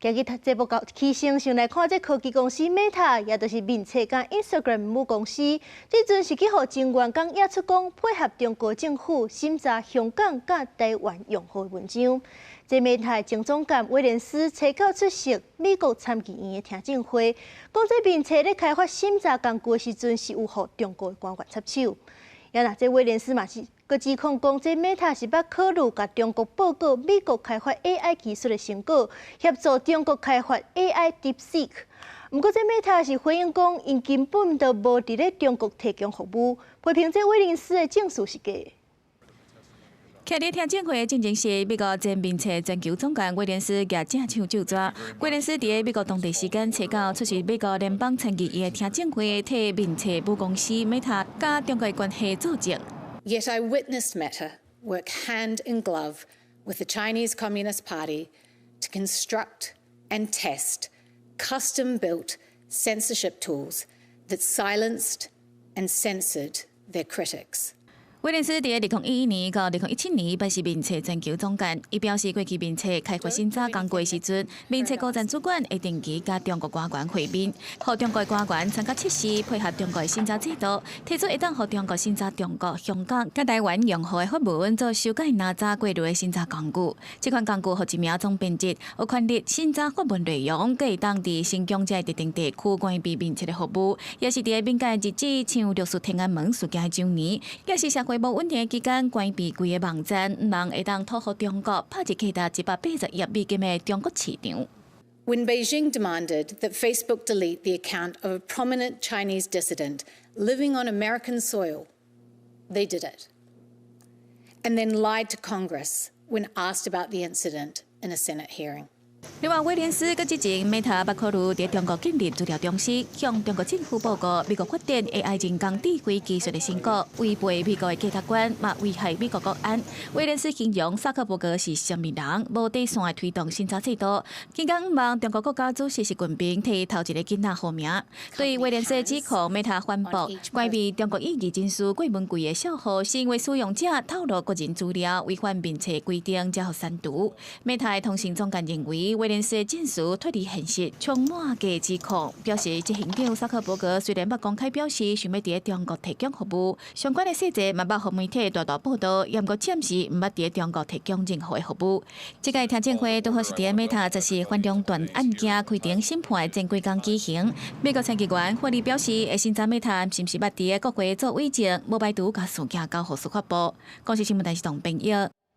今日节目起先先来看，这科技公司 Meta， 也就是面册甲 Instagram 母公司，这阵是去互成员讲压出讲配合中国政府审查香港甲台湾用户的文章。这 Meta 前总监威廉斯初到出席美国参议院的听证会，讲这面册咧开发审查工具的时阵是有互中国的官员插手。也那这威廉斯嘛是。 佮指控讲，这 Meta 是捌考虑甲中国报告美国开发 AI 技术的成果，协助中国开发 AI DeepSeek。不过，这 Meta 是回应讲，因根本就无伫咧中国提供服务，批评这威廉斯的证词是假的。徛伫听证会的进行时，美国前面册全球总监威廉斯也正手就抓。威廉斯伫美国当地时间初到出席美国联邦参议院的听证会，替面册母公司 Meta 甲中国的关系作证。 Yet I witnessed Meta work hand in glove with the Chinese Communist Party to construct and test custom-built censorship tools that silenced and censored their critics. 威廉斯伫2011年到2017年扮演面册全球总监，伊表示过去面册开发审查工具时阵，面册高层主管会定期甲中国官员会面，互中国官员参加测试，配合中国的审查制度，提出会当互中国审查中国、香港、甲台湾用户的发文做修改哪吒过滤的审查工具。这款工具互一名总编辑有权利审查发文内容，佮会当伫新疆这特定地区关闭面册的服务，也是伫敏感日子，像律师天安门事件的周年，也是社会。 无稳定的期间，关闭规个网站，唔通会当托付中国拍入高达180亿美金的中国市场。 When Beijing demanded that Facebook delete the account of a prominent Chinese dissident living on American soil, they did it, and then lied to Congress when asked about the incident in a Senate hearing. 另外，威廉斯佮之前 Meta 捌考虑伫中国建立资料中心，向中国政府报告美国发展 AI 人工智慧技术的成果，违背美国的价值观，嘛危害美国国安。威廉斯形容萨克伯格是上面人，无底线推动审查制度，更加毋望中国国家主席习近平替头一个囡仔好名。对于威廉斯的指控 ，Meta 反驳，关闭中国意义真书过门柜的小号，是因为使用者透露个人资料，违反面册规定，才互删除。Meta 的通讯总监认为。 威廉斯的证词脱离现实，充满假指控，表示这行长萨克伯格虽然捌公开表示想要伫中国提供服务，相关的细节嘛捌互媒体大报道，也毋过暂时毋捌伫中国提供任何的服务。这届听证会拄好是伫 Meta 则是反中断案件开庭审判的前几天举行。美国参议员霍利表示，会审查 Meta 是毋是捌伫国会做伪证，无排除甲事件交互司法部。公司新闻台是董炳耀。